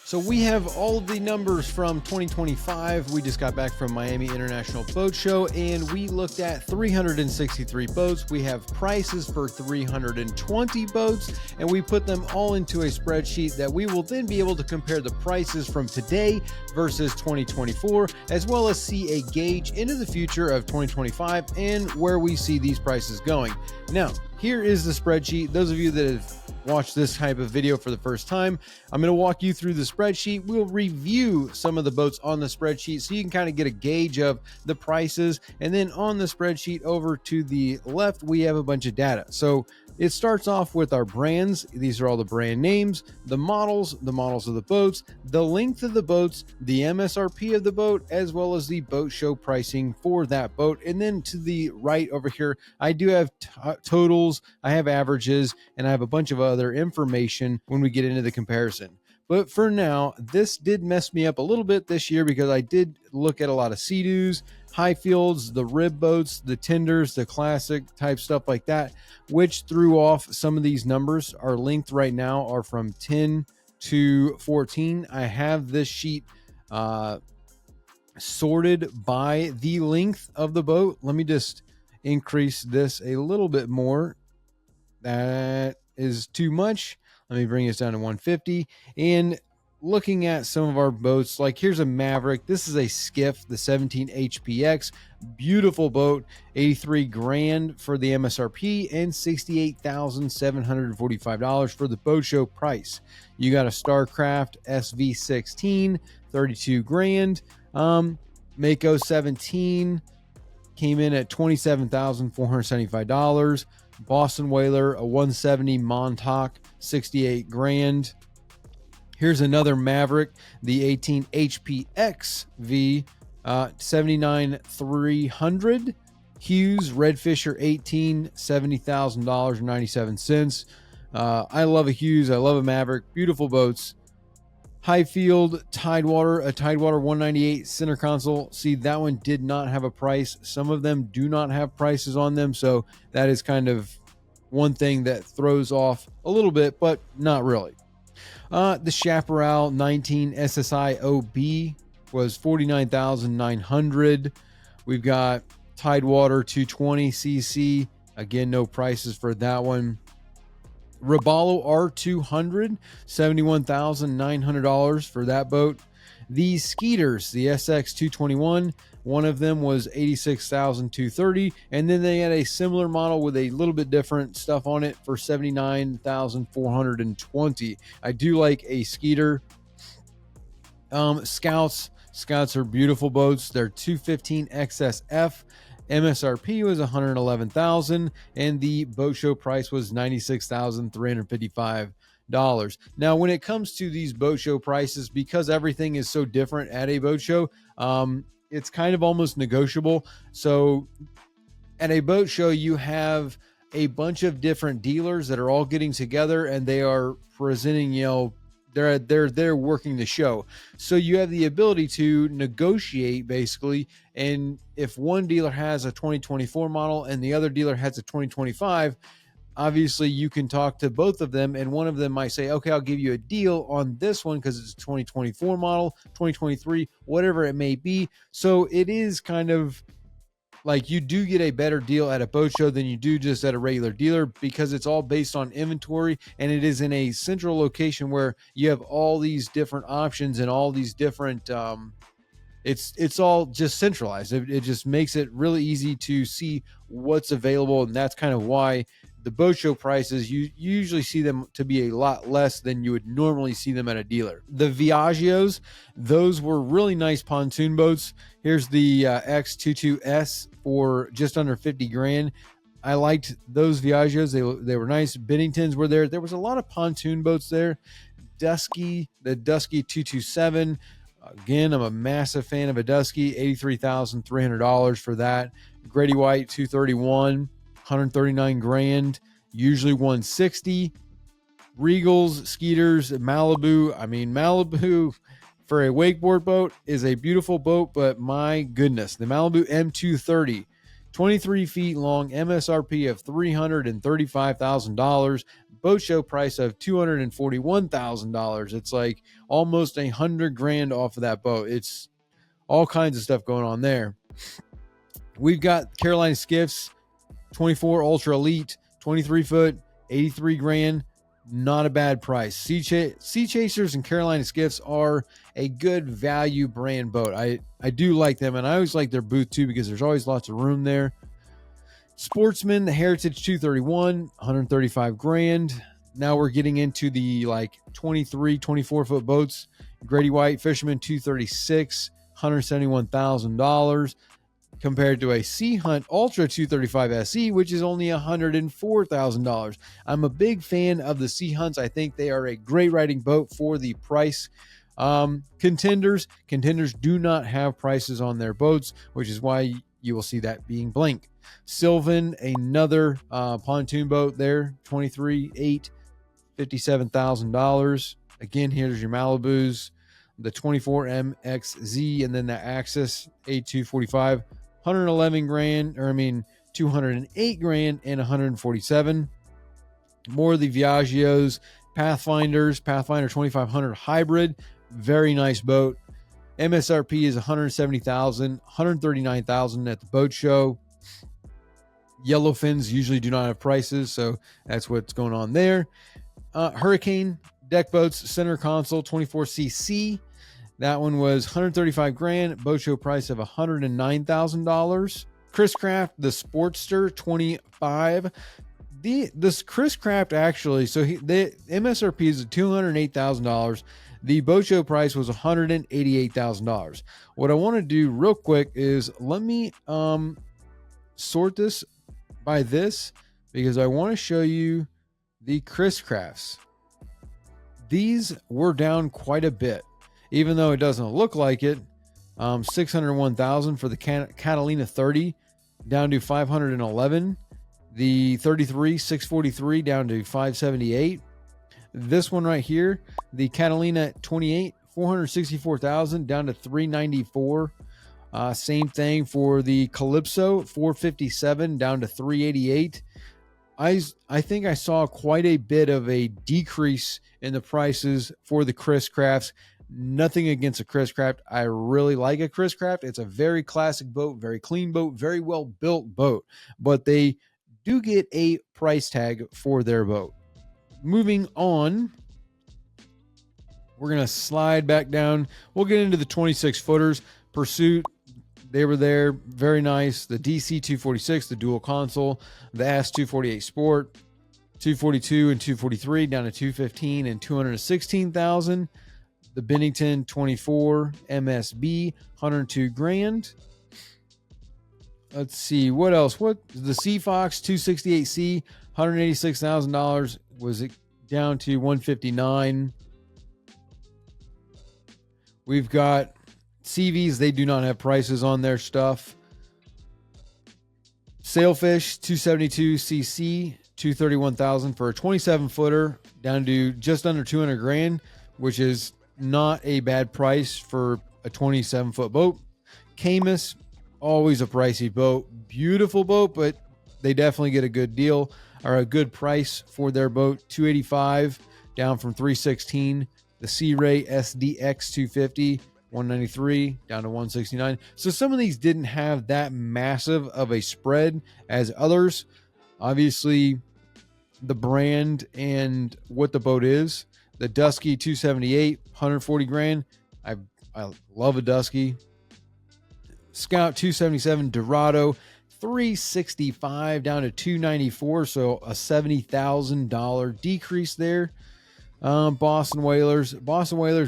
So we have all of the numbers from 2025. We just got back from Miami International Boat Show and we looked at 363 boats. We have prices for 320 boats and we put them all into a spreadsheet that we will then be able to compare the prices from today versus 2024, as well as see a gauge into the future of 2025 and where we see these prices going. Now, here is the spreadsheet. Those of you that have watched this type of video for the first time, I'm going to walk you through the spreadsheet. We'll review some of the boats on the spreadsheet so you can kind of get a gauge of the prices. And then on the spreadsheet over to the left, we have a bunch of data. So it starts off with our brands. These are all the brand names, the models of the boats, the length of the boats, the MSRP of the boat, as well as the boat show pricing for that boat. And then to the right over here, I do have totals, I have averages, and I have a bunch of other information when we get into the comparison. But for now, this did mess me up a little bit this year because I did look at a lot of Sea-Doos, high fields, the rib boats, the tenders, the classic type stuff like that, which threw off some of these numbers. Our length right now are from 10 to 14. I have this sheet sorted by the length of the boat. Let me just increase this a little bit more. That is too much. Let me bring this down to 150. And looking at some of our boats, like here's a Maverick. This is a skiff, the 17 HPX. Beautiful boat, 83 grand for the MSRP and $68,745 for the boat show price. You got a Starcraft SV16, 32 grand. Mako 17 came in at $27,475. Boston Whaler, a 170 Montauk, 68 grand. Here's another Maverick, the 18 HPX V, 79,300. Hughes Redfisher 18, $70,000.97. I love a Hughes. I love a Maverick. Beautiful boats. Highfield Tidewater, a Tidewater 198 center console. See, that one did not have a price. Some of them do not have prices on them, so that is kind of one thing that throws off a little bit, but not really. The Chaparral 19 SSI OB was $49,900. We've got Tidewater 220 CC. Again, no prices for that one. Robalo R200, $71,900 for that boat. These Skeeters, the SX221, one of them was $86,230, and then they had a similar model with a little bit different stuff on it for $79,420. I do like a Skeeter. Scouts are beautiful boats. They're 215 XSF. MSRP was $111,000 and the boat show price was $96,355. Now, when it comes to these boat show prices, because everything is so different at a boat show, it's kind of almost negotiable. So at a boat show, you have a bunch of different dealers that are all getting together and they are presenting, they're working the show. So you have the ability to negotiate basically. And if one dealer has a 2024 model and the other dealer has a 2025, obviously you can talk to both of them and one of them might say, okay, I'll give you a deal on this one because it's a 2024 model, 2023, whatever it may be. So it is kind of like you do get a better deal at a boat show than you do just at a regular dealer because it's all based on inventory and it is in a central location where you have all these different options and all these different it's all just centralized. It just makes it really easy to see what's available, and that's kind of why the boat show prices, you usually see them to be a lot less than you would normally see them at a dealer. The Viaggios, those were really nice pontoon boats. Here's the X22S for just under 50 grand. I liked those Viaggios. They were nice. Benningtons were there. There was a lot of pontoon boats there. The Dusky 227. Again, I'm a massive fan of a Dusky. $83,300 for that. Grady White 231. 139 grand, usually 160. Regals, Skeeters, Malibu. I mean, Malibu for a wakeboard boat is a beautiful boat, but my goodness, the Malibu M230, 23 feet long, MSRP of $335,000, boat show price of $241,000. It's like almost $100,000 off of that boat. It's all kinds of stuff going on there. We've got Carolina Skiffs, 24 Ultra Elite, 23 foot, $83,000. Not a bad price. Sea Chasers and Carolina Skiffs are a good value brand boat. I do like them, and I always like their booth too because there's always lots of room there. Sportsman, the Heritage 231, $135,000. Now we're getting into the like 23, 24 foot boats. Grady White Fisherman 236, $171,000. Compared to a Sea Hunt Ultra 235 SE, which is only $104,000. I'm a big fan of the Sea Hunts. I think they are a great riding boat for the price. Contenders do not have prices on their boats, which is why you will see that being blank. Sylvan, another pontoon boat there, 23.8, $57,000. Again, here's your Malibus, the 24MXZ, and then the Axis A245. $208,000 and $147,000. More of the Viaggios, Pathfinder 2500 hybrid, very nice boat. MSRP is $170,000, $139,000 at the boat show. Yellowfins usually do not have prices, so that's what's going on there. Hurricane deck boats, center console, 24cc. That one was $135,000, boat show price of $109,000. Chris Craft, the Sportster 25. This Chris Craft actually, so the MSRP is $208,000. The boat show price was $188,000. What I want to do real quick is let me sort this by this because I want to show you the Chris Crafts. These were down quite a bit. Even though it doesn't look like it, $601,000 for the Catalina 30 down to $511. The 33, $643 down to $578. This one right here, the Catalina 28, $464,000 down to $394. Same thing for the Calypso, $457 down to $388. I think I saw quite a bit of a decrease in the prices for the Chris Crafts. Nothing against a Chris Craft. I really like a Chris Craft. It's a very classic boat, very clean boat, very well built boat, but they do get a price tag for their boat. Moving on, we're going to slide back down. We'll get into the 26 footers. Pursuit, they were there. Very nice. The DC 246, the dual console, the S248 Sport, 242 and 243 down to 215 and 216,000. The Bennington 24 MSB, $102,000. Let's see what else. What the Sea Fox 268C, $186,000. Was it down to $159,000? We've got CVs. They do not have prices on their stuff. Sailfish 272cc, $231,000 for a 27 footer, down to just under $200,000, which is not a bad price for a 27 foot boat. Camus, always a pricey boat. Beautiful boat, but they definitely get a good deal or a good price for their boat. $285 down from $316. The Sea Ray SDX 250, $193 down to $169. So some of these didn't have that massive of a spread as others. Obviously, the brand and what the boat is. The Dusky 278, $140,000. I love a Dusky. Scout 277 Dorado, $365 down to $294, so a $70,000 decrease there. Boston Whalers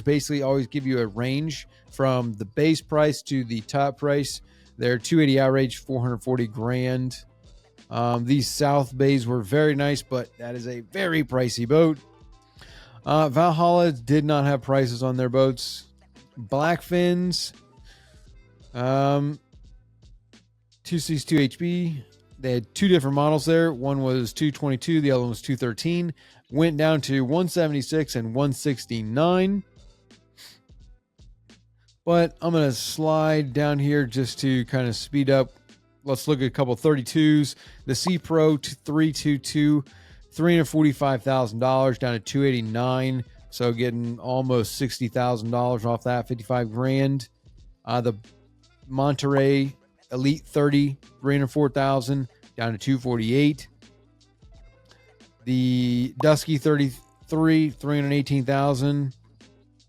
basically always give you a range from the base price to the top price. Their 280 outrage, $440,000. These South Bays were very nice, but that is a very pricey boat. Valhalla did not have prices on their boats. Blackfins, 262 HB. They had two different models there. One was 222, the other one was 213. Went down to 176 and 169. But I'm going to slide down here just to kind of speed up let's look at a couple 32s. The C Pro 322, $345,000 down to 289. So getting almost $60,000 off that, 55 grand. The Monterey Elite 30, 304,000 down to 248. The Dusky 33, 318,000.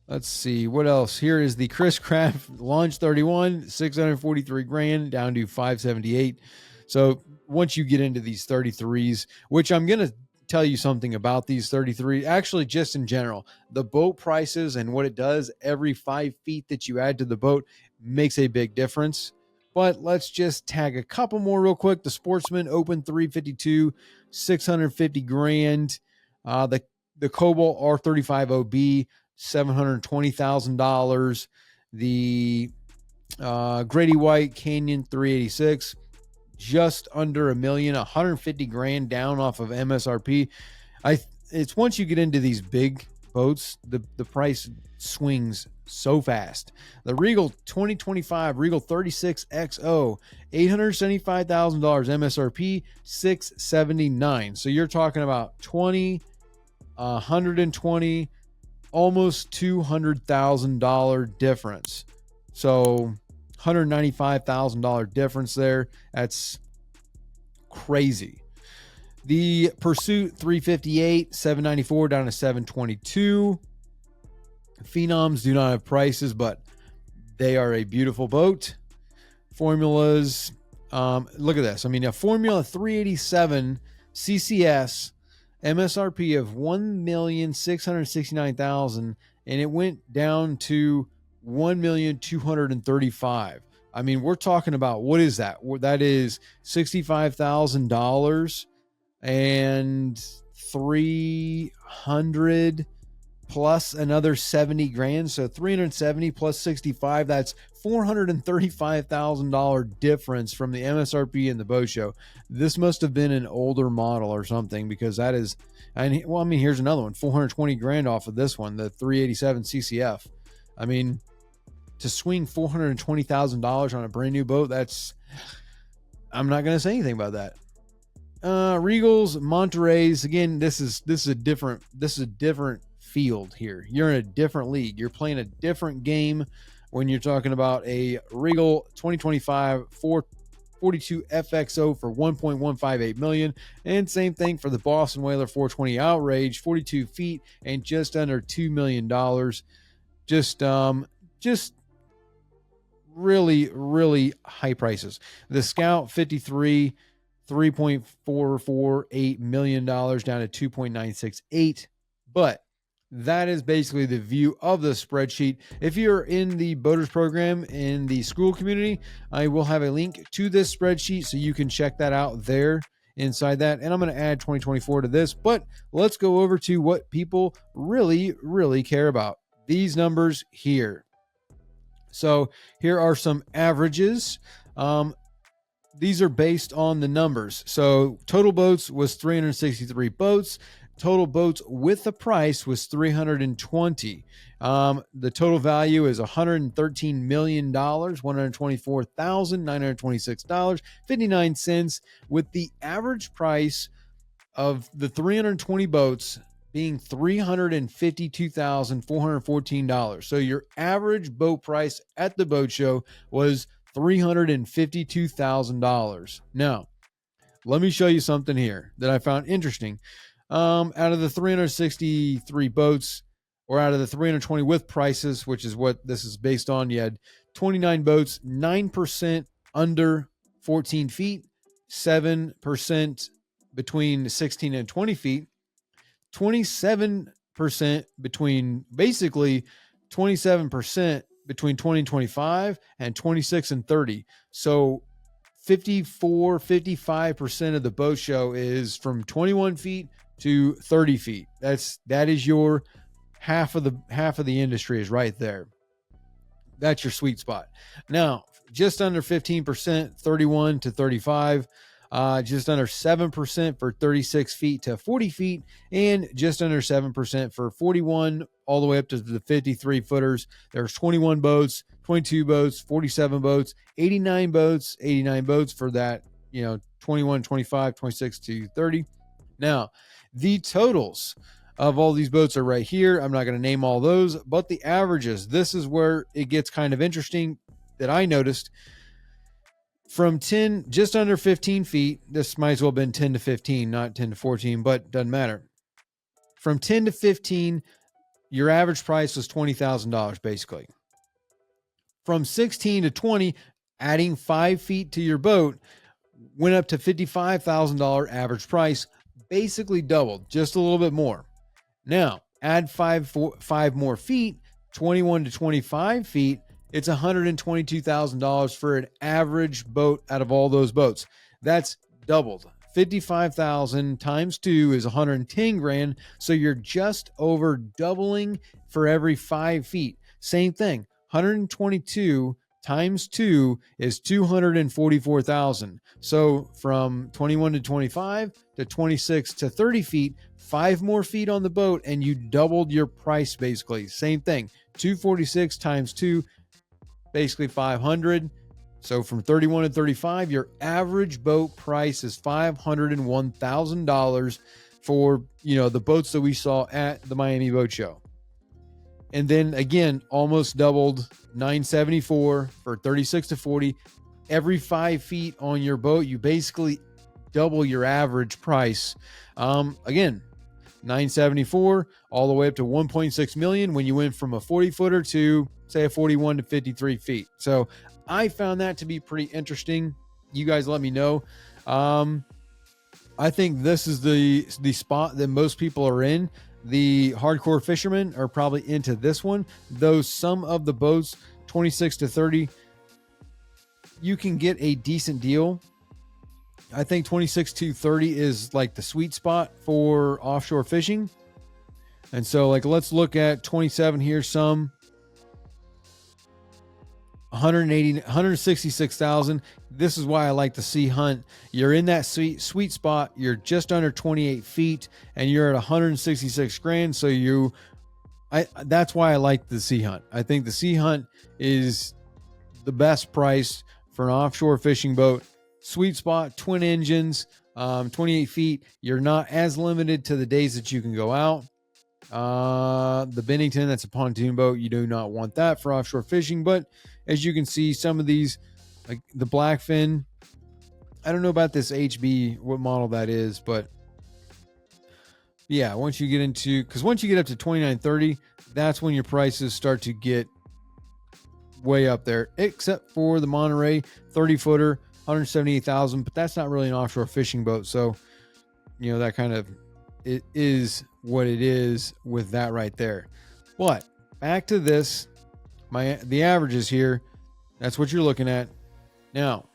Let's see what else. Here is the Chris Craft Launch 31, 643 grand down to 578. So once you get into these 33s, which I'm going to tell you something about these 33, actually just in general, the boat prices and what it does every 5 feet that you add to the boat makes a big difference. But let's just tag a couple more real quick. The Sportsman Open 352, 650 grand. The Cobalt R35 OB, $720,000. The Grady White Canyon 386, just under $1 million, 150 grand down off of MSRP. It's once you get into these big boats, the price swings so fast. The Regal 2025 Regal 36XO, $875,000 MSRP, $679. So you're talking about 120, almost $200,000 difference. So $195,000 difference there. That's crazy. The Pursuit 358, 794 down to 722. Phenoms do not have prices, but they are a beautiful boat. Formulas, look at this. I mean, a Formula 387 CCS MSRP of $1,669,000, and it went down to $1,235,000. I mean, we're talking about, what is that? That is $65,000 and 300 plus another 70 grand. So 370 plus 65, that's $435,000 difference from the MSRP in the boat show. This must have been an older model or something, because that is, and well, I mean, here's another one, 420 grand off of this one, the 387 CCF. I mean, to swing $420,000 on a brand new boat, that's, I'm not going to say anything about that. Regals, Monterey's, again, this is a different field here. You're in a different league. You're playing a different game when you're talking about a Regal 2025 442 FXO for $1.158 million, and same thing for the Boston Whaler 420 Outrage, 42 feet and just under $2 million. Just really high prices. The Scout 53, $3.448 million down to $2.968. But that is basically the view of the spreadsheet. If you're in the boaters program in the school community, I will have a link to this spreadsheet so you can check that out there inside that. And I'm going to add 2024 to this, but let's go over to what people really care about. These numbers here. So here are some averages. These are based on the numbers. So total boats was 363 boats. Total boats with the price was 320. The total value is $113 million, $124,926.59, with the average price of the 320 boats being $352,414. So your average boat price at the boat show was $352,000. Now, let me show you something here that I found interesting. Out of the 363 boats, or out of the 320 with prices, which is what this is based on, you had 29 boats, 9% under 14 feet, 7% between 16 and 20 feet, 27% between, basically 27% between 20 and 25, and 26 and 30. So 55% of the boat show is from 21 feet to 30 feet. That is your half of the industry is right there. That's your sweet spot. Now, just under 15%, 31 to 35. just under 7% for 36 feet to 40 feet, and just under 7% for 41 all the way up to the 53 footers. There's 21 boats, 22 boats, 47 boats, 89 boats for that, 21, 25, 26 to 30. Now, the totals of all these boats are right here. I'm not going to name all those, but the averages, this is where it gets kind of interesting that I noticed. From 10, just under 15 feet, this might as well have been 10 to 15, not 10 to 14, but doesn't matter. From 10 to 15, your average price was $20,000 basically. From 16 to 20, adding 5 feet to your boat went up to $55,000 average price, basically doubled, just a little bit more. Now, add five more feet, 21 to 25 feet, it's $122,000 for an average boat out of all those boats. That's doubled. 55,000 times 2 is 110 grand. So you're just over doubling for every 5 feet. Same thing. 122 times 2 is 244,000. So from 21 to 25 to 26 to 30 feet, 5 more feet on the boat, and you doubled your price basically. Same thing. 246 times 2, basically 500. So from 31 to 35, your average boat price is $501,000 for, the boats that we saw at the Miami Boat Show. And then again, almost doubled, $974 for 36 to 40. Every 5 feet on your boat, you basically double your average price. Again, $974 all the way up to $1.6 million when you went from a 40 footer to say a 41 to 53 feet. So I found that to be pretty interesting. You guys let me know. I think this is the spot that most people are in. The hardcore fishermen are probably into this one, though some of the boats 26 to 30, you can get a decent deal. I think 26 to 30 is like the sweet spot for offshore fishing. And so let's look at 27 here. Some 166,000. This is why I like the Sea Hunt. You're in that sweet spot. You're just under 28 feet and you're at 166 grand. So that's why I like the Sea Hunt. I think the Sea Hunt is the best price for an offshore fishing boat. Sweet spot, twin engines, 28 feet. You're not as limited to the days that you can go out. The Bennington, that's a pontoon boat. You do not want that for offshore fishing. But as you can see, some of these, like the Blackfin, I don't know about this HB, what model that is, but yeah, once you get up to 2930, that's when your prices start to get way up there, except for the Monterey 30 footer, 178,000, but that's not really an offshore fishing boat. So, that kind of, it is what it is with that right there. But back to this, the averages here, that's what you're looking at. Now,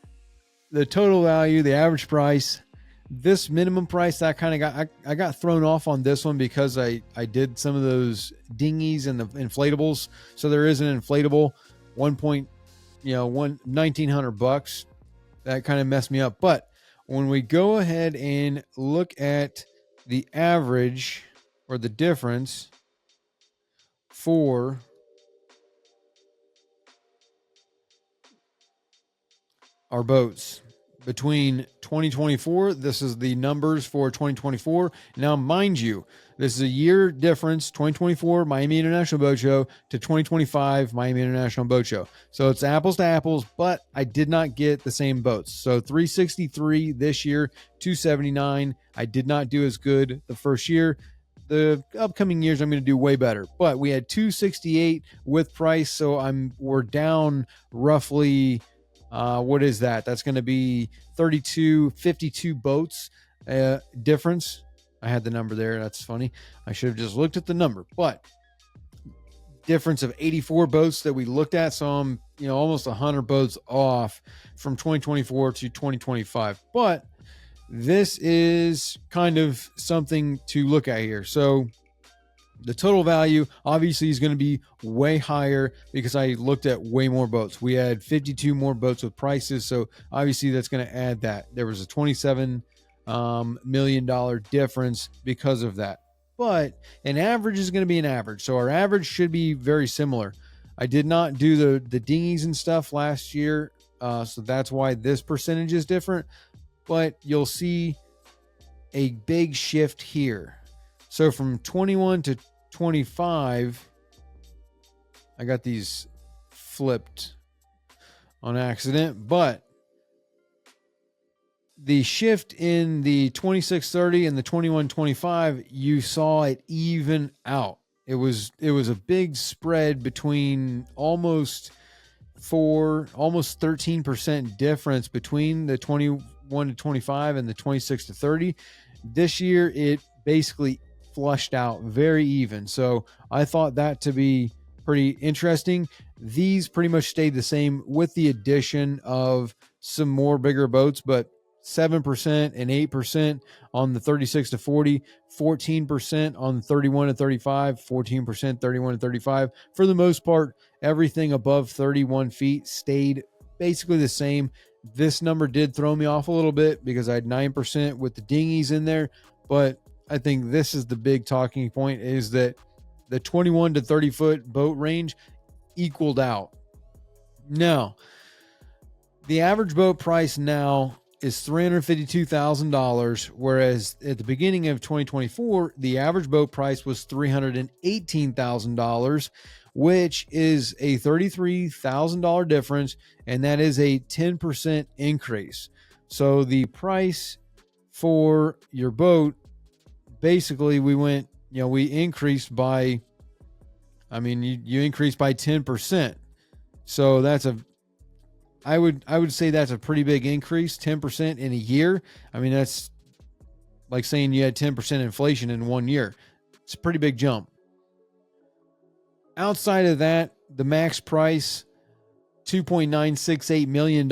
the total value, the average price, this minimum price, that kind of I got thrown off on this one because I did some of those dinghies and the inflatables. So there is an inflatable, $1,900. That kind of messed me up. But when we go ahead and look at the average or the difference for our boats between 2024, this is the numbers for 2024. Now, mind you, this is a year difference, 2024 Miami International Boat Show to 2025 Miami International Boat Show. So it's apples to apples, but I did not get the same boats. So 363 this year, 279. I did not do as good the first year. The upcoming years, I'm going to do way better. But we had 268 with price, so we're down roughly. What is that? That's going to be 52 boats difference. I had the number there. That's funny. I should have just looked at the number, but difference of 84 boats that we looked at. So I'm, almost 100 boats off from 2024 to 2025. But this is kind of something to look at here. So The total value obviously is going to be way higher because I looked at way more boats. We had 52 more boats with prices, so obviously that's going to add that. There was a $27 million difference because of that. But an average is going to be an average, so our average should be very similar. I did not do the dinghies and stuff last year, so that's why this percentage is different. But you'll see a big shift here. So from 21 to 25, I got these flipped on accident, but the shift in the 2630 and the 2125, you saw it even out. It was a big spread between almost 13% difference between the 21 to 25 and the 26 to 30. This year, it basically flushed out very even. So I thought that to be pretty interesting. These pretty much stayed the same with the addition of some more bigger boats, but 7% and 8% on the 36 to 40, 14% on 31 to 35, 14%, 31 to 35. For the most part, everything above 31 feet stayed basically the same. This number did throw me off a little bit because I had 9% with the dinghies in there, but I think this is the big talking point, is that the 21 to 30 foot boat range equaled out. Now, the average boat price now is $352,000, whereas at the beginning of 2024, the average boat price was $318,000, which is a $33,000 difference, and that is a 10% increase. So the price for your boat, basically we increased by, you increased by 10%. So I would say that's a pretty big increase, 10% in a year. I mean, that's like saying you had 10% inflation in 1 year. It's a pretty big jump. Outside of that, the max price, $2.968 million.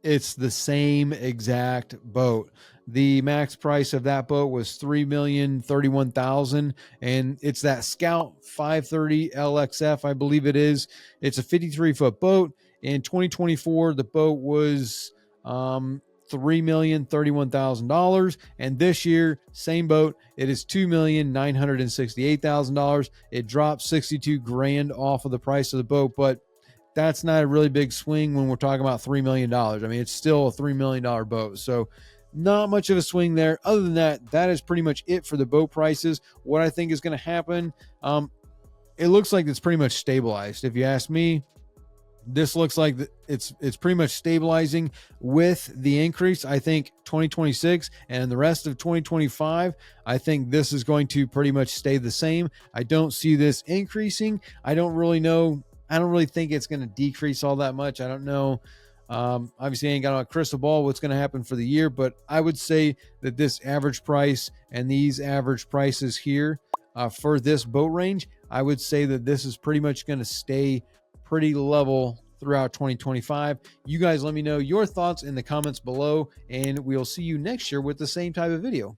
It's the same exact boat. The max price of that boat was $3,031,000, and it's that Scout 530 LXF, I believe it is. It's a 53-foot boat. In 2024, the boat was $3,031,000, and this year, same boat, it is $2,968,000. It dropped $62,000 off of the price of the boat, but that's not a really big swing when we're talking about $3 million. I mean, it's still a $3 million boat. So not much of a swing there. Other than that, that is pretty much it for the boat prices. What I think is going to happen, it looks like it's pretty much stabilized. If you ask me, this looks like it's pretty much stabilizing with the increase. I think 2026 and the rest of 2025, I think this is going to pretty much stay the same. I don't see this increasing. I don't really think it's going to decrease all that much. I don't know. Obviously, I ain't got a crystal ball what's going to happen for the year, but I would say that this average price and these average prices here for this boat range, I would say that this is pretty much going to stay pretty level throughout 2025. You guys let me know your thoughts in the comments below, and we'll see you next year with the same type of video.